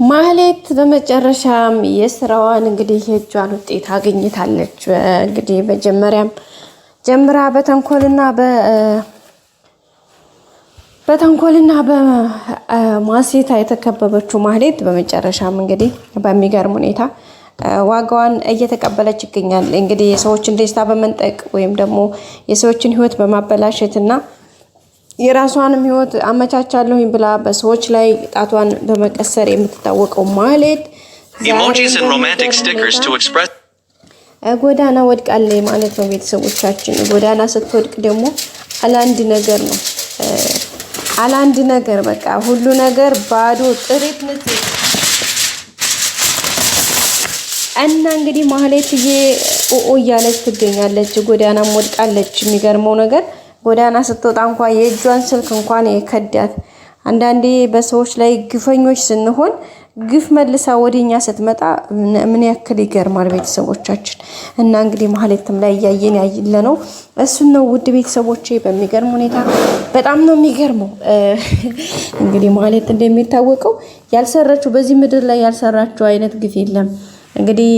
ማህሌት በመጨረሻም የስራዋን እንግዲህ የእጇን ውጤት አግኝታለች። እንግዲህ መጀመሪያም ጀምራ በተንኮልና በማሴታ የተከበበችው ማህሌት በመጨረሻም እንግዲህ በሚገርም ሁኔታ ዋጋዋን እየተቀበለች ይገኛል። እንግዲህ የሰዎችን ደስታ በመንጠቅ ወይም ደግሞ የሰዎችን ህይወት በማበላሸትና የራሷንም ህይወት አመቻቻለሁኝ ብላ በሰዎች ላይ ጣቷን በመቀሰር የምትታወቀው ማህሌት ጎዳና ወድቃለች ማለት ነው። ቤተሰቦቻችን ጎዳና ስትወድቅ ደግሞ አላንድ ነገር ነው አላንድ ነገር በቃ ሁሉ ነገር ባዶ ጥሪት ነች። እና እንግዲህ ማህሌትዬ እያለች ትገኛለች። ጎዳናም ወድቃለች። የሚገርመው ነገር ጎዳና ስትወጣ እንኳን የእጇን ስልክ እንኳን የከዳት። አንዳንዴ በሰዎች ላይ ግፈኞች ስንሆን ግፍ መልሳ ወደኛ ስትመጣ ምን ያክል ይገርማል ቤተሰቦቻችን። እና እንግዲህ ማህሌትም ላይ እያየን ያለነው እሱን ነው ውድ ቤተሰቦቼ። በሚገርም ሁኔታ በጣም ነው የሚገርመው። እንግዲህ ማህሌት እንደሚታወቀው ያልሰራችው በዚህ ምድር ላይ ያልሰራችው አይነት ግፍ የለም። እንግዲህ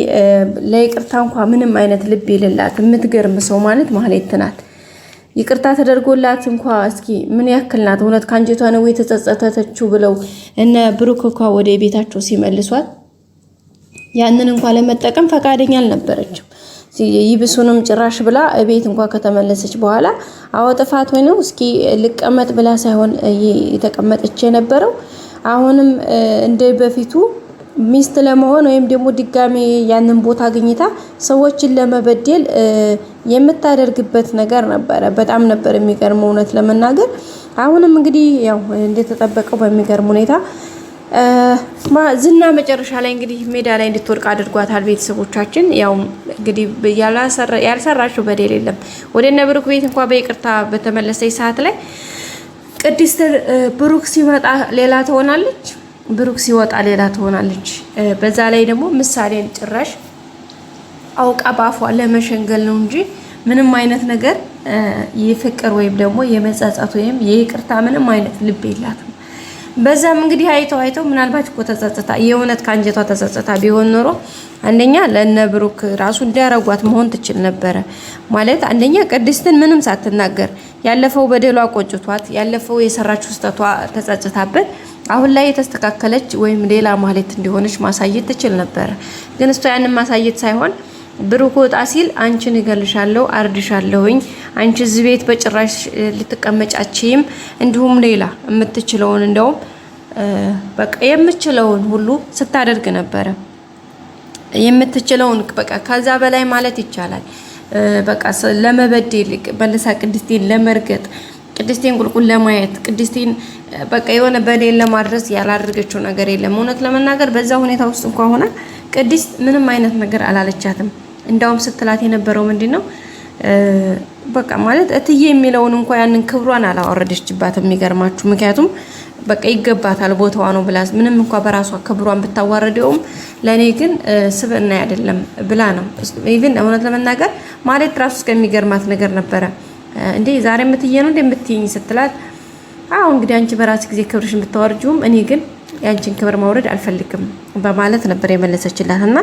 ለይቅርታ እንኳን ምንም አይነት ልብ የሌላት የምትገርም ሰው ማለት ማህሌት ናት። ይቅርታ ተደርጎላት እንኳን እስኪ ምን ያክል ናት እውነት ካንጀቷ ነው የተጸጸተችው ብለው እነ ብሩክ እንኳን ወደ ቤታቸው ሲመልሷት ያንን እንኳን ለመጠቀም ፈቃደኛ አልነበረችም። ይብሱንም ጭራሽ ብላ ቤት እንኳን ከተመለሰች በኋላ አዎ ጥፋት ሆኖ እስኪ ልቀመጥ ብላ ሳይሆን የተቀመጠች የነበረው አሁንም እንደ በፊቱ ሚስት ለመሆን ወይም ደግሞ ድጋሜ ያንን ቦታ አግኝታ ሰዎችን ለመበደል የምታደርግበት ነገር ነበረ። በጣም ነበር የሚገርመው እውነት ለመናገር። አሁንም እንግዲህ ያው እንደተጠበቀው በሚገርም ሁኔታ ዝና መጨረሻ ላይ እንግዲህ ሜዳ ላይ እንድትወድቅ አድርጓታል። ቤተሰቦቻችን ያው እንግዲህ ያልሰራችው በደል የለም። ወደነ ብሩክ ቤት እንኳን በይቅርታ በተመለሰች ሰዓት ላይ ቅድስት ብሩክ ሲመጣ ሌላ ትሆናለች፣ ብሩክ ሲወጣ ሌላ ትሆናለች። በዛ ላይ ደግሞ ምሳሌን ጭራሽ አውቃ ባፏ ለመሸንገል ነው እንጂ ምንም አይነት ነገር የፍቅር ወይም ደግሞ የመጻጻት ወይም የይቅርታ ምንም አይነት ልብ የላትም። በዛም እንግዲህ አይተው ምናልባት እኮ ተጸጽታ የእውነት ካንጀቷ ተጸጽታ ቢሆን ኖሮ አንደኛ ለነ ብሩክ ራሱ እንዲያረጓት መሆን ትችል ነበረ። ማለት አንደኛ ቅድስትን ምንም ሳትናገር ያለፈው በደሏ ቆጭቷት ያለፈው የሰራችው ስህተቷ ተጸጽታበት አሁን ላይ የተስተካከለች ወይም ሌላ ማህሌት እንደሆነች ማሳየት ትችል ነበር። ግን እሷ ያንን ማሳየት ሳይሆን ብሩክ ወጣ ሲል አንቺን እገልሻለሁ፣ አርድሻለሁኝ፣ አንቺ እዚህ ቤት በጭራሽ ልትቀመጫችም እንዲሁም ሌላ የምትችለውን እንደውም በቃ የምትችለውን ሁሉ ስታደርግ ነበረ። የምትችለውን በቃ ከዛ በላይ ማለት ይቻላል። በቃ ለመበደል መልሳ ቅድስቴን ለመርገጥ ቅድስቴን ቁልቁል ለማየት ቅድስቴን በቃ የሆነ በደል ለማድረስ ያላደረገችው ነገር የለም። እውነት ለመናገር በዛ ሁኔታ ውስጥ እንኳን ሆና ቅድስት ምንም አይነት ነገር አላለቻትም። እንዳውም ስትላት የነበረው ምንድነው በቃ ማለት እትዬ የሚለውን እንኳን ያንን ክብሯን አላወረደችባትም። የሚገርማችሁ ምክንያቱም በቃ ይገባታል ቦታዋ ነው ብላ ምንም እንኳን በራሷ ክብሯን ብታዋረደውም ለኔ ግን ስብዕና አይደለም ብላ ነው። ኢቭን እውነት ለመናገር ማለት ራሱ እስከሚገርማት ነገር ነበረ። እንዴ ዛሬ እትዬ ነው እንደምትይኝ ስትላት አዎ እንግዲህ አንቺ በራስ ጊዜ ክብርሽን ብታወርጂውም እኔ ግን ያንቺን ክብር ማውረድ አልፈልግም በማለት ነበር የመለሰችላት። እና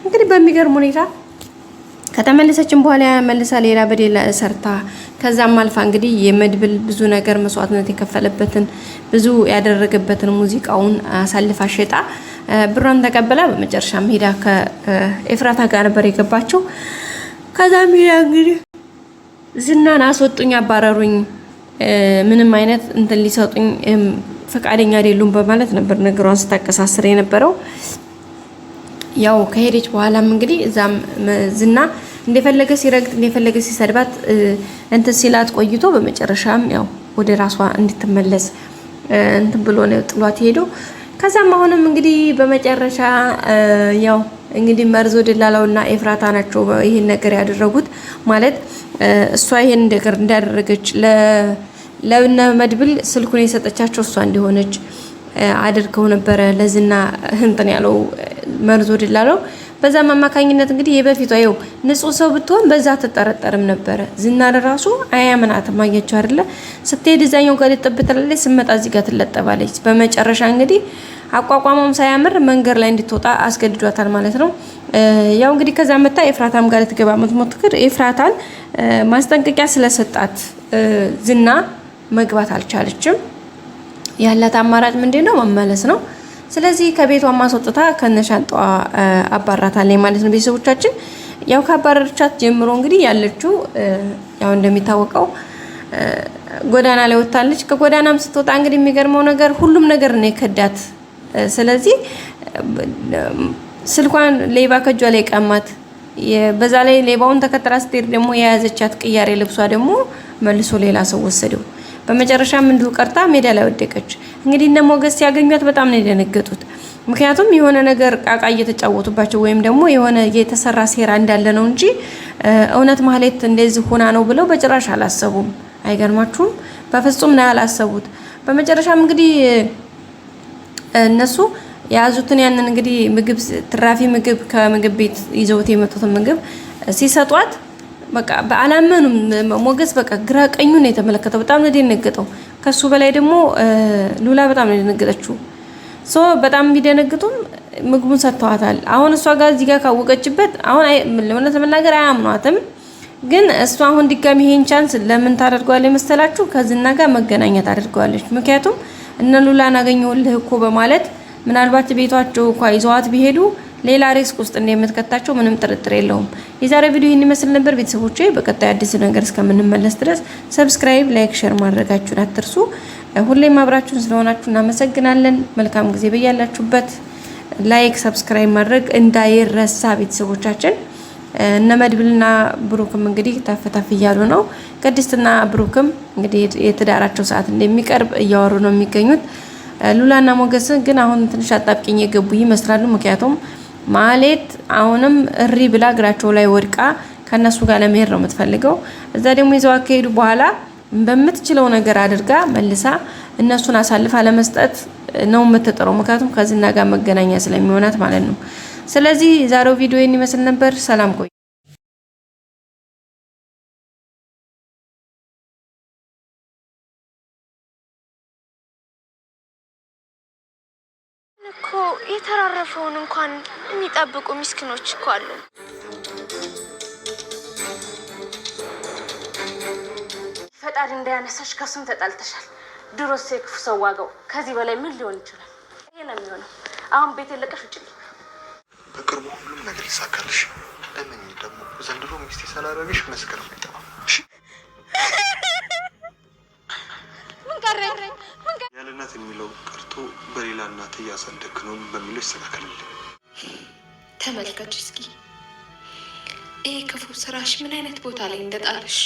እንግዲህ በሚገርም ሁኔታ ከተመለሰችም በኋላ መልሳ ሌላ በደል ሰርታ ከዛም አልፋ እንግዲህ የመድብል ብዙ ነገር መስዋዕትነት የከፈለበትን ብዙ ያደረገበትን ሙዚቃውን አሳልፋ ሸጣ ብሯን ተቀበላ በመጨረሻም ሄዳ ከኤፍራታ ጋር ነበር የገባቸው። ከዛም ሄዳ እንግዲህ ዝናን አስወጡኝ፣ አባረሩኝ፣ ምንም አይነት እንትን ሊሰጡኝ ፈቃደኛ አይደሉም በማለት ነበር ነገሯን ስታቀሳስር የነበረው። ያው ከሄደች በኋላም እንግዲህ እዛም ዝና እንደፈለገ ሲረግጥ እንደፈለገ ሲሰድባት እንትን ሲላት ቆይቶ በመጨረሻም ያው ወደ ራሷ እንድትመለስ እንትን ብሎ ነው ጥሏት ሄዶ። ከዛም አሁንም እንግዲህ በመጨረሻ ያው እንግዲህ መርዞ ደላላውና ኤፍራታ ናቸው ይሄን ነገር ያደረጉት። ማለት እሷ ይሄን ነገር እንዳደረገች ለነ መድብል ስልኩን የሰጠቻቸው እሷ እንደሆነች አድርገው ነበረ ለዝና እንትን ያለው መርዞ ደላላው። በዛ አማካኝነት እንግዲህ የበፊቷ ይው ንጹህ ሰው ብትሆን በዛ ተጠረጠርም ነበረ። ዝና ለራሱ አያምናትም። አያችሁ አይደለ ስትሄድ እዛኛው ጋር ልጥብጥላለች፣ ስመጣ እዚህ ጋር ትለጠባለች። በመጨረሻ እንግዲህ አቋቋሟም ሳያምር መንገድ ላይ እንድትወጣ አስገድዷታል ማለት ነው። ያው እንግዲህ ከዛ መጣ ኤፍራታም ጋር ልትገባ የምትሞክር ኤፍራታን ማስጠንቀቂያ ስለሰጣት ዝና መግባት አልቻለችም። ያላት አማራጭ ምንድነው? መመለስ ነው። ስለዚህ ከቤቷ ማስወጥታ ከነሻንጣዋ አባራታለች ማለት ነው። ቤተሰቦቻችን ያው ካባረረቻት ጀምሮ እንግዲህ ያለችው ያው እንደሚታወቀው ጎዳና ላይ ወጣለች። ከጎዳናም ስትወጣ እንግዲህ የሚገርመው ነገር ሁሉም ነገር ነው የከዳት። ስለዚህ ስልኳን ሌባ ከጇ ላይ ቀማት። በዛ ላይ ሌባውን ተከትላ ስትሄድ ደግሞ የያዘቻት ቅያሬ ልብሷ ደግሞ መልሶ ሌላ ሰው ወሰደው። በመጨረሻም እንዲሁ ቀርታ ሜዳ ላይ ወደቀች። እንግዲህ እነ ሞገስ ሲያገኟት በጣም ነው የደነገጡት። ምክንያቱም የሆነ ነገር ቃቃ እየተጫወቱባቸው ወይም ደግሞ የሆነ የተሰራ ሴራ እንዳለ ነው እንጂ እውነት ማህሌት እንደዚህ ሆና ነው ብለው በጭራሽ አላሰቡም። አይገርማችሁም? በፍጹም ነው ያላሰቡት። በመጨረሻም እንግዲህ እነሱ የያዙትን ያንን እንግዲህ ምግብ ትራፊ ምግብ ከምግብ ቤት ይዘውት የመጡትን ምግብ ሲሰጧት በቃ በአላመኑም። ሞገስ በቃ ግራ ቀኙን ነው የተመለከተው። በጣም ነው የደነገጠው። ከሱ በላይ ደግሞ ሉላ በጣም ነው የደነገጠችው። በጣም ቢደነግጡም ምግቡን ሰጥተዋታል። አሁን እሷ ጋር እዚህ ጋር ካወቀችበት አሁን ለምን ተመናገር አያምኗትም። ግን እሷ አሁን ድጋሚ ይሄን ቻንስ ለምን ታደርገዋለች መሰላችሁ? ከዝና ጋር መገናኘት አድርገዋለች። ምክንያቱም እነ ሉላን አገኘሁልህ እኮ በማለት ምናልባት ቤቷቸው እንኳን ይዘዋት ቢሄዱ ሌላ ሪስክ ውስጥ እንደምትከታቸው ምንም ጥርጥር የለውም። የዛሬ ቪዲዮ ይህን ይመስል ነበር ቤተሰቦቼ። በቀጣይ አዲስ ነገር እስከምንመለስ ድረስ ሰብስክራይብ፣ ላይክ፣ ሼር ማድረጋችሁን አትርሱ። ሁሌም አብራችሁን ስለሆናችሁ እናመሰግናለን። መልካም ጊዜ በያላችሁበት። ላይክ፣ ሰብስክራይብ ማድረግ እንዳይረሳ ቤተሰቦቻችን። እነ መድብልና ብሩክም እንግዲህ ታፈታፍ እያሉ ነው። ቅድስትና ብሩክም እንግዲህ የትዳራቸው ሰዓት እንደሚቀርብ እያወሩ ነው የሚገኙት። ሉላና ሞገስ ግን አሁን ትንሽ አጣብቂኝ የገቡ ይመስላሉ። ምክንያቱም ማህሌት አሁንም እሪ ብላ እግራቸው ላይ ወድቃ ከነሱ ጋር ለመሄድ ነው የምትፈልገው። እዛ ደግሞ ይዘው አካሄዱ በኋላ በምትችለው ነገር አድርጋ መልሳ እነሱን አሳልፋ ለመስጠት ነው የምትጥረው። ምክንያቱም ከዝና ጋር መገናኛ ስለሚሆናት ማለት ነው። ስለዚህ ዛሬው ቪዲዮ ይህን ይመስል ነበር። ሰላም ቆዩ። እኮ የተራረፈውን እንኳን የሚጠብቁ ምስኪኖች እኮ አሉ። ፈጣሪ እንዳያነሳሽ ከሱም ተጣልተሻል። ድሮስ የክፉ ሰው ዋጋው ከዚህ በላይ ምን ሊሆን ይችላል? ይሄ ነው የሚሆነው። አሁን ቤት የለቀሽ ውጭ። በቅርቡ ሁሉም ነገር ይሳካልሽ። ለምን ደግሞ ዘንድሮ ሚስቴ ሳላረግሽ መስከረ አይጠፋም። ምን ቀረ? ያለ እናት የሚለው ቀርቶ በሌላ እናት እያሳደግክ ነው በሚለው ይስተካከልልኝ። ተመልከች እስኪ ይሄ ክፉ ስራሽ ምን አይነት ቦታ ላይ እንደጣለሽ።